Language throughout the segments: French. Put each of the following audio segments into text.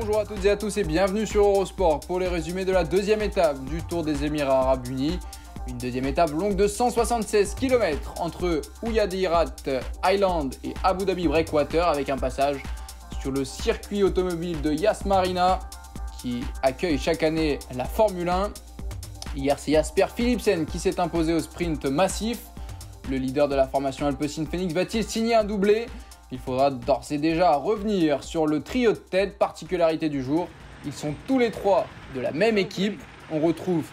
Bonjour à toutes et à tous et bienvenue sur Eurosport pour les résumés de la deuxième étape du Tour des Émirats Arabes Unis. Une deuxième étape longue de 176 km entre Ouyadirat Island et Abu Dhabi Breakwater avec un passage sur le circuit automobile de Yas Marina qui accueille chaque année la Formule 1. Hier, c'est Jasper Philipsen qui s'est imposé au sprint massif. Le leader de la formation Alpecin Phoenix va-t-il signer un doublé ? Il faudra d'ores et déjà revenir sur le trio de tête, particularité du jour. Ils sont tous les trois de la même équipe. On retrouve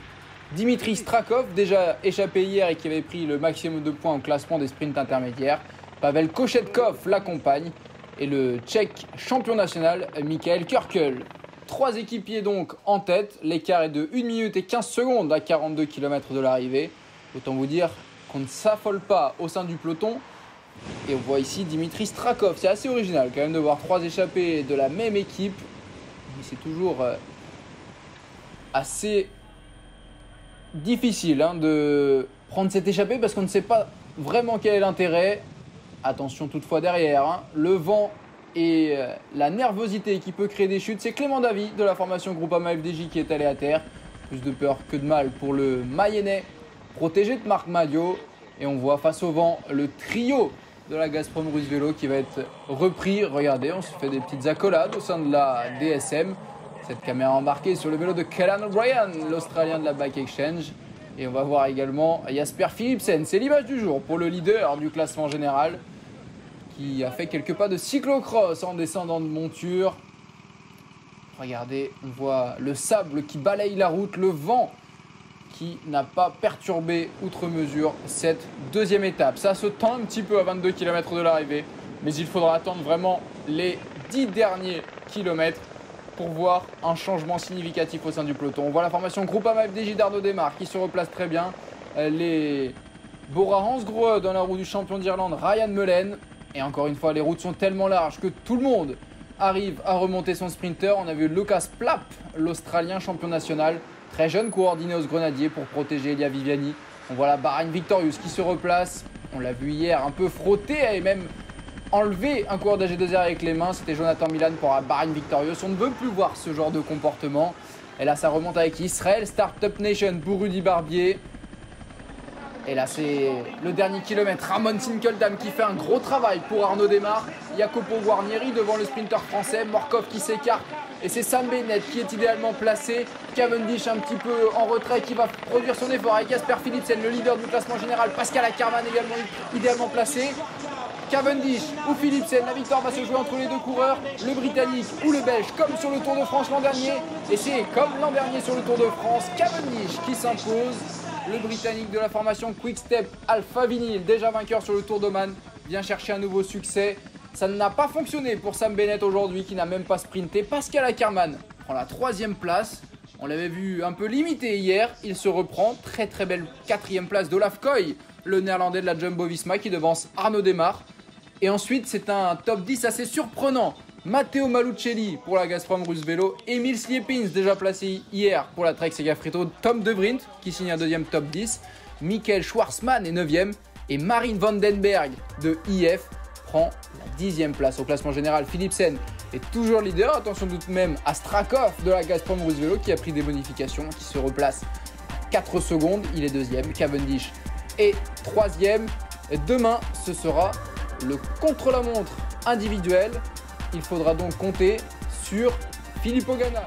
Dimitri Strakov, déjà échappé hier et qui avait pris le maximum de points au classement des sprints intermédiaires. Pavel Kochetkov l'accompagne et le Tchèque champion national Michael Kurkel. Trois équipiers donc en tête. L'écart est de 1 minute et 15 secondes à 42 km de l'arrivée. Autant vous dire qu'on ne s'affole pas au sein du peloton. Et on voit ici Dimitri Strakov. C'est assez original quand même de voir trois échappés de la même équipe. Mais c'est toujours assez difficile de prendre cette échappée parce qu'on ne sait pas vraiment quel est l'intérêt. Attention toutefois derrière, le vent et la nervosité qui peut créer des chutes. C'est Clément Davy de la formation Groupama FDJ qui est allé à terre. Plus de peur que de mal pour le Mayennais, protégé de Marc Madiot. Et on voit face au vent le trio de la Gazprom Russe Vélo qui va être repris. Regardez, on se fait des petites accolades au sein de la DSM. Cette caméra embarquée sur le vélo de Callan O'Brien, l'Australien de la Bike Exchange. Et on va voir également Jasper Philipsen. C'est l'image du jour pour le leader du classement général qui a fait quelques pas de cyclocross en descendant de monture. Regardez, on voit le sable qui balaye la route, le vent qui n'a pas perturbé outre mesure cette deuxième étape. Ça se tend un petit peu à 22 km de l'arrivée, mais il faudra attendre vraiment les 10 derniers kilomètres pour voir un changement significatif au sein du peloton. On voit la formation Groupama FDJ d'Arnaud Desmar qui se replace très bien. Les Bora Hansgrohe dans la roue du champion d'Irlande Ryan Mullen. Et encore une fois, les routes sont tellement larges que tout le monde arrive à remonter son sprinter. On a vu Lucas Plapp, l'Australien champion national, très jeune coordonné aux Grenadiers pour protéger Elia Viviani. On voit la Bahrain Victorious qui se replace. On l'a vu hier un peu frotter et même enlever un coureur d'AG2R avec les mains. C'était Jonathan Milan pour la Bahrain Victorious. On ne veut plus voir ce genre de comportement. Et là, ça remonte avec Israël Startup Nation pour Rudy Barbier. Et là, c'est le dernier kilomètre. Ramon Sinkeldam qui fait un gros travail pour Arnaud Desmar. Jacopo Guarnieri devant le sprinter français. Morkov qui s'écarte. Et c'est Sam Bennett qui est idéalement placé. Cavendish un petit peu en retrait qui va produire son effort avec Jasper Philipsen, le leader du classement général. Pascal Ackermann également idéalement placé. Cavendish ou Philipsen, la victoire va se jouer entre les deux coureurs, le Britannique ou le Belge, comme sur le Tour de France l'an dernier. Et c'est comme l'an dernier sur le Tour de France, Cavendish qui s'impose. Le Britannique de la formation Quick Step Alpha Vinyl, déjà vainqueur sur le Tour d'Oman, vient chercher un nouveau succès. Ça n'a pas fonctionné pour Sam Bennett aujourd'hui qui n'a même pas sprinté. Pascal Ackermann prend la 3e place. On l'avait vu un peu limité hier. Il se reprend. Très très belle 4e place d'Olaf Koy, le néerlandais de la Jumbo-Visma qui devance Arnaud Desmar. Et ensuite, c'est un top 10 assez surprenant. Matteo Malucelli pour la Gazprom Russe Vélo. Emil Sliepins déjà placé hier pour la Trek Segafredo. Tom De Vrient qui signe un 2e top 10. Michael Schwarzmann est 9e. Et Marine Vandenberg de IF prend la 10e place au classement général. Philipsen est toujours leader. Attention tout de même à Strakov de la Gazprom Russe Vélo qui a pris des bonifications, qui se replace 4 secondes. Il est 2e. Cavendish est 3e. Demain, ce sera le contre-la-montre individuel. Il faudra donc compter sur Filippo Ganna.